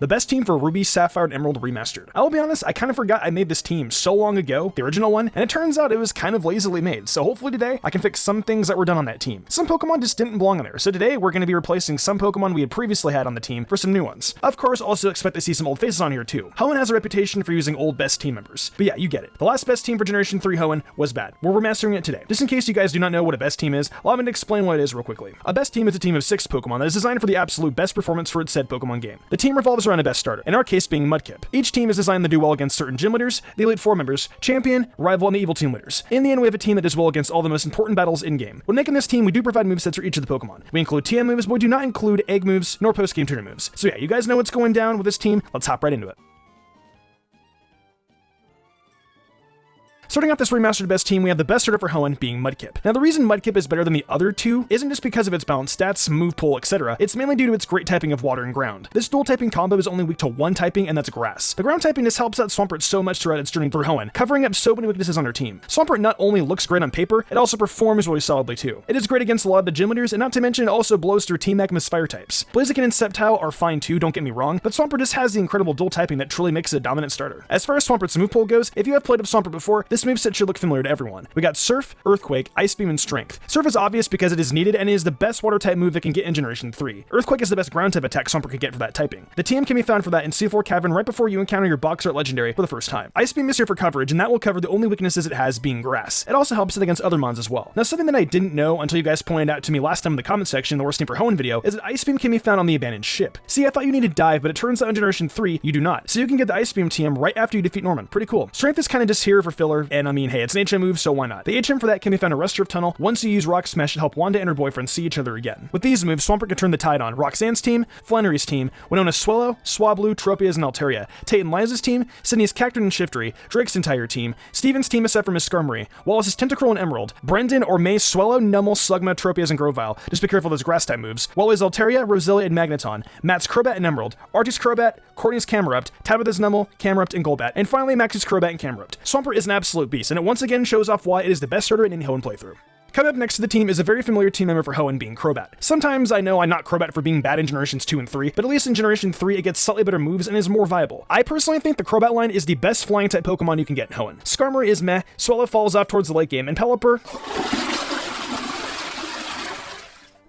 the best team for Ruby, Sapphire, and Emerald Remastered. I will be honest, I kind of forgot I made this team so long ago, the original one, and it turns out it was kind of lazily made, so hopefully today I can fix some things that were done on that team. Some Pokemon just didn't belong on there, so today we're going to be replacing some Pokemon we had previously had on the team for some new ones. Of course, also expect to see some old faces on here too. Hoenn has a reputation for using old best team members, but yeah, you get it. The last best team for Generation 3 Hoenn was bad. We're remastering it today. Just in case you guys do not know what a best team is, allow me to explain what it is real quickly. A best team is a team of 6 Pokemon that is designed for the absolute best performance for its said Pokemon game. The team revolves around a best starter, in our case being Mudkip. Each team is designed to do well against certain gym leaders, the Elite Four members, Champion, Rival, and the Evil Team leaders. In the end, we have a team that does well against all the most important battles in-game. When making this team, we do provide movesets for each of the Pokemon. We include TM moves, but we do not include egg moves nor post-game tuner moves. So yeah, you guys know what's going down with this team. Let's hop right into it. Starting off this remastered best team, we have the best starter for Hoenn being Mudkip. Now the reason Mudkip is better than the other two isn't just because of its balanced stats, move pool, etc. It's mainly due to its great typing of water and ground. This dual typing combo is only weak to one typing, and that's grass. The ground typing just helps out Swampert so much throughout its journey through Hoenn, covering up so many weaknesses on her team. Swampert not only looks great on paper, it also performs really solidly too. It is great against a lot of the gym leaders, and not to mention it also blows through Team Magma's fire types. Blaziken and Sceptile are fine too, don't get me wrong, but Swampert just has the incredible dual typing that truly makes it a dominant starter. As far as Swampert's move pool goes, if you have played with Swampert before, this moveset should look familiar to everyone. We got Surf, Earthquake, Ice Beam, and Strength. Surf is obvious because it is needed and it is the best water type move that can get in Generation 3. Earthquake is the best ground type attack Swampert can get for that typing. The TM can be found for that in C4 Cavern right before you encounter your Box Art Legendary for the first time. Ice Beam is here for coverage, and that will cover the only weaknesses it has being grass. It also helps it against other mons as well. Now something that I didn't know until you guys pointed out to me last time in the comment section in the worst team for Hoenn video is that Ice Beam can be found on the abandoned ship. See, I thought you needed Dive, but it turns out in Generation 3 you do not. So you can get the Ice Beam TM right after you defeat Norman. Pretty cool. Strength is kind of just here for filler, and I mean, hey, it's an HM move, so why not? The HM for that can be found in Rust Turf Tunnel once you use Rock Smash to help Wanda and her boyfriend see each other again. With these moves, Swampert can turn the tide on Roxanne's team, Flannery's team, Winona's Swallow, Swablu, Tropia's, and Altaria, Tate and Liza's team, Sydney's Cacturne and Shiftry, Drake's entire team, Steven's team aside from his Skarmory, Wallace's Tentacruel and Emerald, Brendan or May's Swallow, Nummel, Slugma, Tropia's, and Grovyle. Just be careful of those grass type moves. Wally's Altaria, Roselia, and Magneton, Matt's Crobat and Emerald, Archie's Crobat, Courtney's Camerupt, Tabitha's Nummel, Camerupt, and Golbat, and finally Max's Crobat and Camerupt. Swampert is an absolute beast, and it once again shows off why it is the best starter in any Hoenn playthrough. Coming up next to the team is a very familiar team member for Hoenn being Crobat. Sometimes I know I knock Crobat for being bad in Generations 2 and 3, but at least in Generation 3 it gets slightly better moves and is more viable. I personally think the Crobat line is the best flying type Pokemon you can get in Hoenn. Skarmory is meh, Swallow falls off towards the late game, and Pelipper...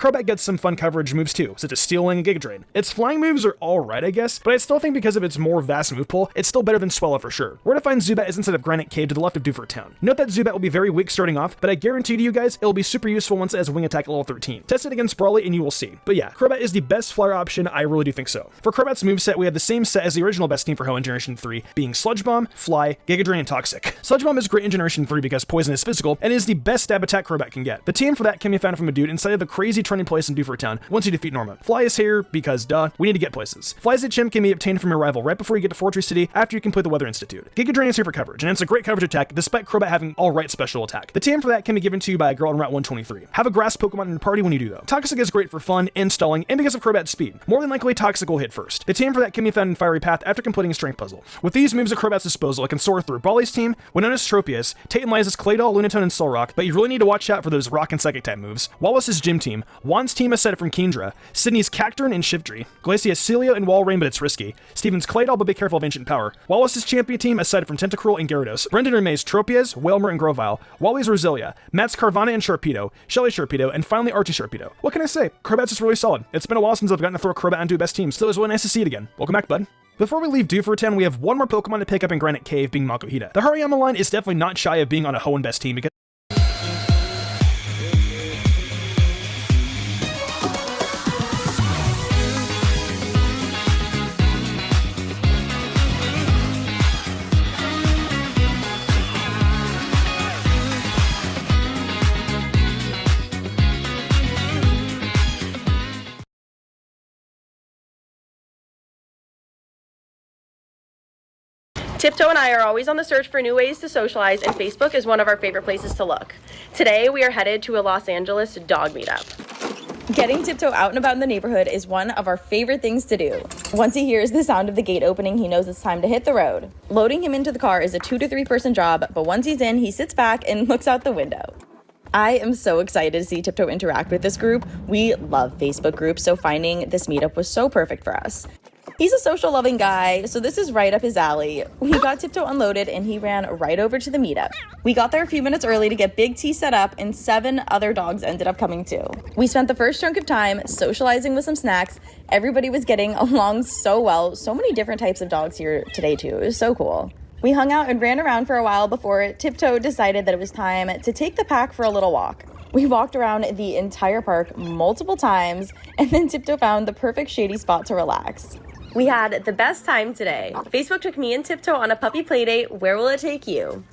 Crobat gets some fun coverage moves too, such as Steel Wing and Giga Drain. Its flying moves are alright, I guess, but I still think because of its more vast move pool, it's still better than Swallow for sure. Where to find Zubat is inside of Granite Cave to the left of Dewford Town. Note that Zubat will be very weak starting off, but I guarantee to you guys, it'll be super useful once it has Wing Attack at level 13. Test it against Brawly and you will see. But yeah, Crobat is the best flyer option, I really do think so. For Crobat's moveset, we have the same set as the original best team for Hoenn Generation 3, being Sludge Bomb, Fly, Giga Drain, and Toxic. Sludge Bomb is great in Generation 3 because Poison is physical, and is the best stab attack Crobat can get. The TM for that can be found from a dude inside of the crazy trending place in Dewford Town once you defeat Norma. Fly is here because, duh, we need to get places. Fly's HM can be obtained from your rival right before you get to Fortress City after you complete the Weather Institute. Giga Drain is here for coverage, and it's a great coverage attack despite Crobat having alright special attack. The TM for that can be given to you by a girl on Route 123. Have a grass Pokemon in your party when you do though. Toxic is great for fun, installing, and because of Crobat's speed. More than likely, Toxic will hit first. The TM for that can be found in Fiery Path after completing a Strength puzzle. With these moves at Crobat's disposal, it can soar through Brawly's team, Winona's Tropius, Tate and Liza's Claydol, Lunatone, and Solrock, but you really need to watch out for those Rock and Psychic type moves. Wallace's Gym team, Juan's team aside from Kingdra, Sydney's Cacturne and Shiftry, Glacia's Celio and Walrein, but it's risky, Steven's Claydol, but be careful of Ancient Power, Wallace's Champion team aside from Tentacruel and Gyarados, Brendan or May's Tropias, Wailmer, and Grovyle, Wally's Roselia, Matt's Carvanha and Sharpedo, Shelly Sharpedo, and finally Archie Sharpedo. What can I say? Crobat's just really solid. It's been a while since I've gotten to throw Crobat onto a best team, so it was really nice to see it again. Welcome back, bud. Before we leave Dewford Town, we have one more Pokemon to pick up in Granite Cave, being Makuhita. The Hariyama line is definitely not shy of being on a Hoenn best team because Tiptoe and I are always on the search for new ways to socialize, and Facebook is one of our favorite places to look. Today, we are headed to a Los Angeles dog meetup. Getting Tiptoe out and about in the neighborhood is one of our favorite things to do. Once he hears the sound of the gate opening, he knows it's time to hit the road. Loading him into the car is a 2 to 3 person job, but once he's in, he sits back and looks out the window. I am so excited to see Tiptoe interact with this group. We love Facebook groups, so finding this meetup was so perfect for us. He's a social loving guy, so this is right up his alley. We got Tiptoe unloaded and he ran right over to the meetup. We got there a few minutes early to get Big T set up, and 7 other dogs ended up coming too. We spent the first chunk of time socializing with some snacks. Everybody was getting along so well. So many different types of dogs here today too. It was so cool. We hung out and ran around for a while before Tiptoe decided that it was time to take the pack for a little walk. We walked around the entire park multiple times, and then Tiptoe found the perfect shady spot to relax. We had the best time today. Facebook took me and Tiptoe on a puppy playdate. Where will it take you?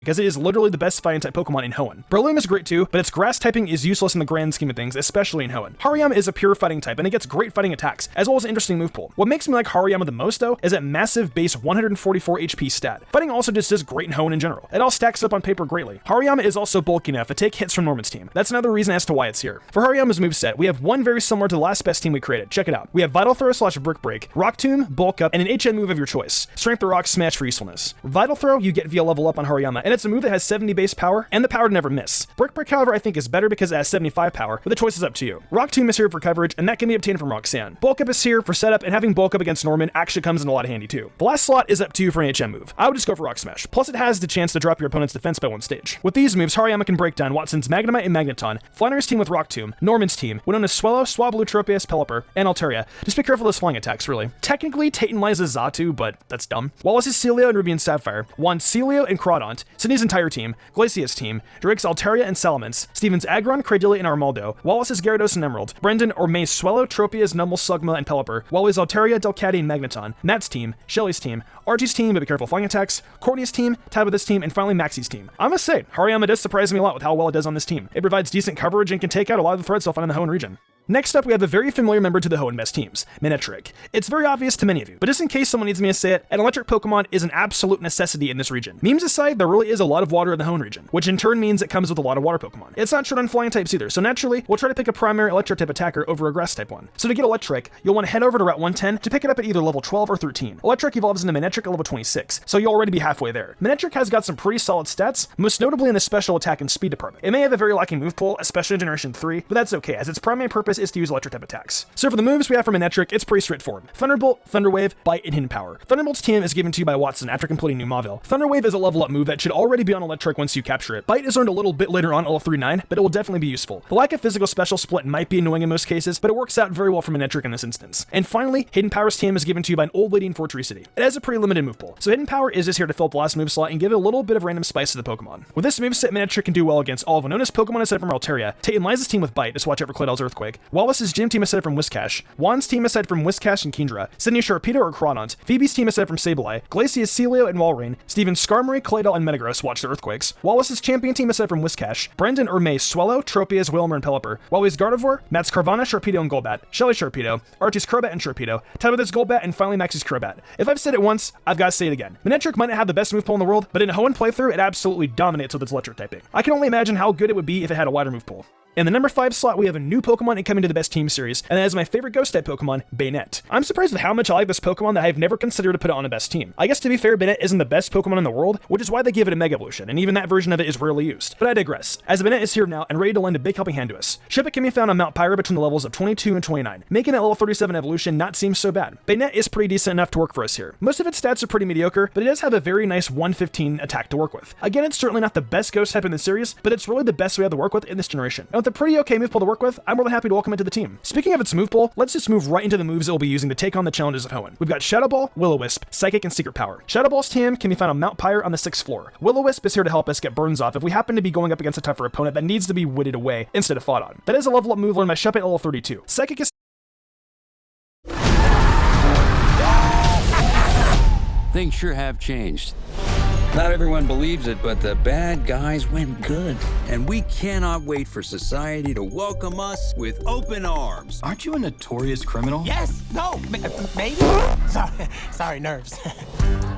because it is literally the best fighting type Pokemon in Hoenn. Breloom is great too, but its grass typing is useless in the grand scheme of things, especially in Hoenn. Hariyama is a pure fighting type, and it gets great fighting attacks, as well as an interesting move pool. What makes me like Hariyama the most though, is that massive base 144 HP stat. Fighting also just does great in Hoenn in general. It all stacks up on paper greatly. Hariyama is also bulky enough to take hits from Norman's team. That's another reason as to why it's here. For Hariyama's moveset, we have one very similar to the last best team we created. Check it out. We have Vital Throw / Brick Break, Rock Tomb, Bulk Up, and an HN move of your choice. Strength or Rock Smash for usefulness. Vital Throw you get via level up on Hariyama, and it's a move that has 70 base power and the power to never miss. Brick Break, however, I think is better because it has 75 power, but the choice is up to you. Rock Tomb is here for coverage, and that can be obtained from Roxanne. Bulk Up is here for setup, and having Bulk Up against Norman actually comes in a lot of handy too. The last slot is up to you for an HM move. I would just go for Rock Smash. Plus it has the chance to drop your opponent's defense by one stage. With these moves, Hariyama can break down Watson's Magnemite and Magneton, Flannery's team with Rock Tomb, Norman's team, Winona's Swellow, Swablu, Tropius, Pelipper, and Altaria. Just be careful of those flying attacks, really. Technically, Tate and Liza's Xatu, but that's dumb. Wallace's Celio and Ruby and Sapphire, Juan's Celio and Crawdont, Sydney's entire team, Glacia's team, Drake's Altaria and Salamence, Steven's Aggron, Cradily, and Armaldo, Wallace's Gyarados and Emerald, Brendan or May's Swellow, Tropia's Numble, Sugma, and Pelipper, Wally's Altaria, Delcatty, and Magneton, Nat's team, Shelly's team, Archie's team, but be careful flying attacks, Courtney's team, Tabitha's team, and finally Maxie's team. I must say, Hariyama does surprise me a lot with how well it does on this team. It provides decent coverage and can take out a lot of the threats you'll find in the Hoenn region. Next up, we have a very familiar member to the Hoenn best teams, MANECTRIC. It's very obvious to many of you, but just in case someone needs me to say it, an electric Pokemon is an absolute necessity in this region. Memes aside, there really is a lot of water in the Hoenn region, which in turn means it comes with a lot of water Pokemon. It's not short on flying types either, so naturally, we'll try to pick a primary electric type attacker over a grass type one. So to get electric, you'll want to head over to Route 110 to pick it up at either level 12 or 13. Electric evolves into MANECTRIC at level 26, so you'll already be halfway there. MANECTRIC has got some pretty solid stats, most notably in the special attack and speed department. It may have a very lacking move pool, especially in Generation 3, but that's okay, as its primary purpose is to use electric type attacks. So for the moves we have for MANECTRIC, it's pretty straightforward. Thunderbolt, Thunderwave, Bite, and Hidden Power. Thunderbolt's TM is given to you by Watson after completing New Mauville. Thunderwave is a level up move that should already be on Electric once you capture it. Bite is learned a little bit later on, level 3-9, but it will definitely be useful. The lack of physical special split might be annoying in most cases, but it works out very well for MANECTRIC in this instance. And finally, Hidden Power's TM is given to you by an old lady in Fortress City. It has a pretty limited move pool, so Hidden Power is just here to fill up the last move slot and give it a little bit of random spice to the Pokemon. With this moveset, MANECTRIC can do well against all of Winona's Pokemon aside from Altaria, Tate and Liza's team with Bite, just watch out for Claydol's Earthquake, Wallace's gym team aside from Whiscash, Juan's team aside from Whiscash and Kingdra, Sydney Sharpedo or Crawdont, Phoebe's team aside from Sableye, Glacia's Celio and Walrein, Steven's Skarmory, Claydol, and Metagross, watch the Earthquakes, Wallace's champion team aside from Whiscash, Brendan or May, Swellow, Tropias, Wilmer, and Pelipper, Wally's Gardevoir, Matt's Carvana, Sharpedo, and Golbat, Shelly Sharpedo, Archie's Crobat and Sharpedo, Tabitha's Golbat, and finally Max's Crobat. If I've said it once, I've got to say it again. MANECTRIC might not have the best move pool in the world, but in a Hoenn playthrough, it absolutely dominates with its electric typing. I can only imagine how good it would be if it had a wider move pool. In the number 5 slot, we have a new Pokemon incoming to the best team series, and that is my favorite ghost-type Pokemon, Bayonet. I'm surprised with how much I like this Pokemon that I've never considered to put it on a best team. I guess to be fair, Bayonet isn't the best Pokemon in the world, which is why they give it a Mega Evolution, and even that version of it is rarely used. But I digress, as Bayonet is here now and ready to lend a big helping hand to us. Shipit can be found on Mount Pyra between the levels of 22 and 29, making that level 37 evolution not seem so bad. Bayonet is pretty decent enough to work for us here. Most of its stats are pretty mediocre, but it does have a very nice 115 attack to work with. Again, it's certainly not the best ghost type in the series, but it's really the best we have to work with in this generation. And with a pretty okay move pool to work with, I'm more than happy to welcome it to the team. Speaking of its move pool, let's just move right into the moves it will be using to take on the challenges of Hoenn. We've got Shadow Ball, Will-O-Wisp, Psychic, and Secret Power. Shadow Ball's TM can be found on Mount Pyre on the 6th floor. Will-O-Wisp is here to help us get burns off if we happen to be going up against a tougher opponent that needs to be witted away instead of fought on. That is a level up move learned by Shepet at level 32. Psychic is Things sure have changed. Not everyone believes it, but the bad guys went good. And we cannot wait for society to welcome us with open arms. Aren't you a notorious criminal? Yes, no, maybe. Sorry, nerves.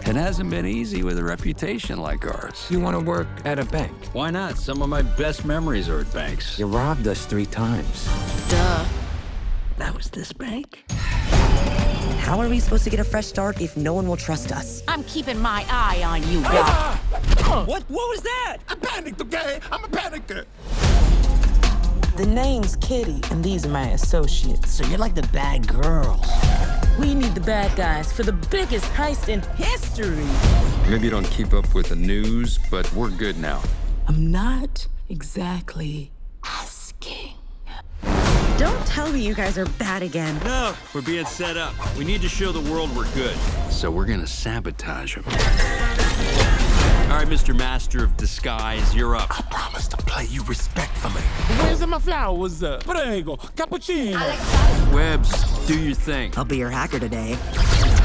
It hasn't been easy with a reputation like ours. You want to work at a bank? Why not? Some of my best memories are at banks. You robbed us 3 times. Duh. That was this bank? How are we supposed to get a fresh start if no one will trust us? I'm keeping my eye on you, Doc. What was that? I panicked, okay? I'm a panicker. The name's Kitty, and these are my associates. So you're like the bad girls. We need the bad guys for the biggest heist in history. Maybe you don't keep up with the news, but we're good now. I'm not exactly asking. Don't tell me you guys are bad again. No, we're being set up. We need to show the world we're good. So we're gonna sabotage them. All right, Mr. Master of Disguise, you're up. I promise to play you respectfully. Where's my flowers? Prego, cappuccino. Webbs, do your thing. I'll be your hacker today.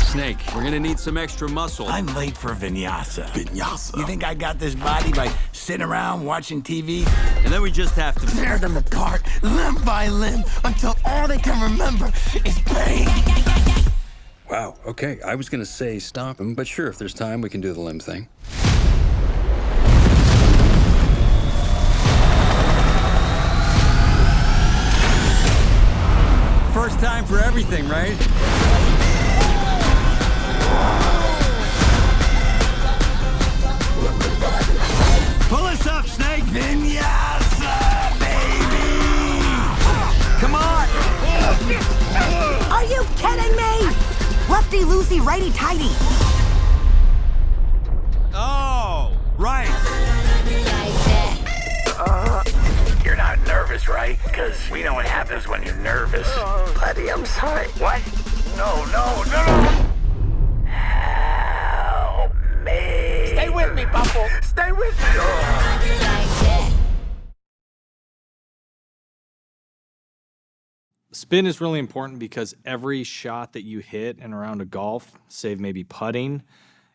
Snake, we're gonna need some extra muscle. I'm late for vinyasa. Vinyasa? You think I got this body by sitting around watching TV? And then we just have to Tear them apart, limb by limb, until all they can remember is pain. Wow, okay. I was gonna say stop him, but sure, if there's time, we can do the limb thing. First time for everything, right? Pull us up, Snake! Vinyasa, baby! Come on! Are you kidding me? Lefty loosey, righty tighty. Oh, right. You're not nervous, right? Because we know what happens when you're nervous. Buddy, I'm sorry. What? No. Help me. Stay with me, Buffalo. Stay with me. Spin is really important because every shot that you hit in a round of golf, save maybe putting,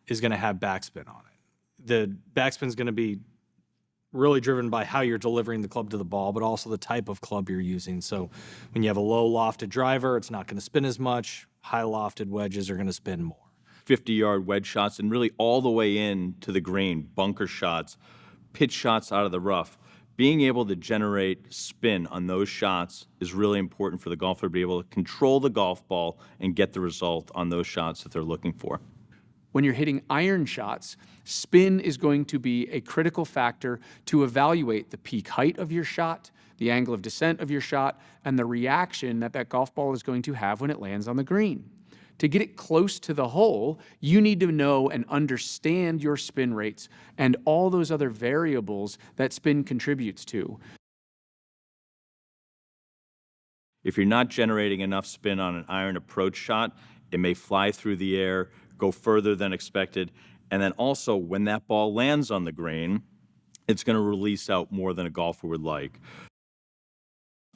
is going to have backspin on it. The backspin is going to be really driven by how you're delivering the club to the ball, but also the type of club you're using. So when you have a low lofted driver, it's not going to spin as much. High lofted wedges are going to spin more. 50-yard wedge shots and really all the way in to the green, bunker shots, pitch shots out of the rough. Being able to generate spin on those shots is really important for the golfer to be able to control the golf ball and get the result on those shots that they're looking for. When you're hitting iron shots, spin is going to be a critical factor to evaluate the peak height of your shot, the angle of descent of your shot, and the reaction that that golf ball is going to have when it lands on the green. To get it close to the hole, you need to know and understand your spin rates and all those other variables that spin contributes to. If you're not generating enough spin on an iron approach shot, it may fly through the air, go further than expected, and then also when that ball lands on the green, it's going to release out more than a golfer would like.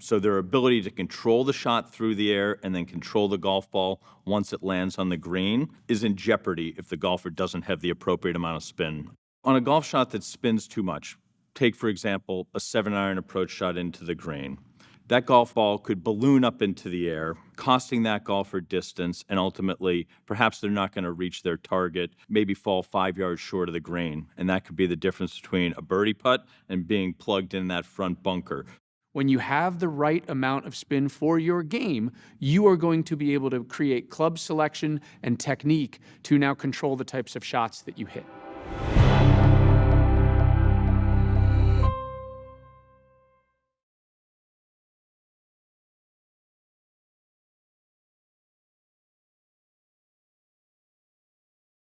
So their ability to control the shot through the air and then control the golf ball once it lands on the green is in jeopardy if the golfer doesn't have the appropriate amount of spin. On a golf shot that spins too much, take for example a 7-iron approach shot into the green. That golf ball could balloon up into the air, costing that golfer distance, and ultimately, perhaps they're not going to reach their target, maybe fall 5 yards short of the green. And that could be the difference between a birdie putt and being plugged in that front bunker. When you have the right amount of spin for your game, you are going to be able to create club selection and technique to now control the types of shots that you hit.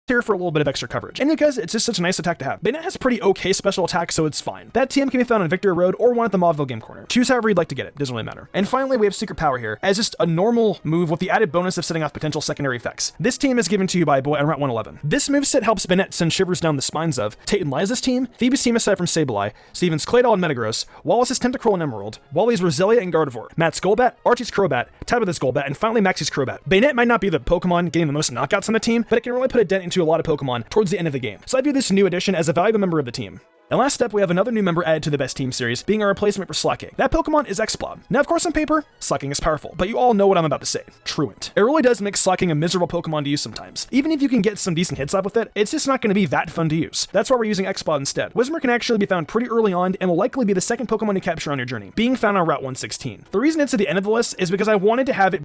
Here for a little bit of extra coverage, and because it's just such a nice attack to have. Bayonet has pretty okay special attack, so it's fine. That TM can be found on Victory Road or one at the Mauville Game Corner. Choose however you'd like to get it, doesn't really matter. And finally, we have Secret Power here, as just a normal move with the added bonus of setting off potential secondary effects. This team is given to you by Boy on Route 111. This moveset helps Bayonet send shivers down the spines of Tate and Liza's team, Phoebe's team aside from Sableye, Steven's Claydol and Metagross, Wallace's Tentacruel and Emerald, Wally's Roselia and Gardevoir, Matt's Golbat, Archie's Crobat, Tabitha's Golbat, and finally Maxie's Crobat. Bayonet might not be the Pokemon getting the most knockouts on the team, but it can really put a dent into a lot of Pokemon towards the end of the game. So I view this new addition as a valuable member of the team. And last step, we have another new member added to the Best Team series, being a replacement for Slacking. That Pokemon is Explob. Now, of course, on paper, Slacking is powerful, but you all know what I'm about to say. Truant. It really does make Slacking a miserable Pokemon to use sometimes. Even if you can get some decent hits up with it, it's just not going to be that fun to use. That's why we're using Explob instead. Whismur can actually be found pretty early on and will likely be the second Pokemon to capture on your journey, being found on Route 116. The reason it's at the end of the list is because I wanted to have it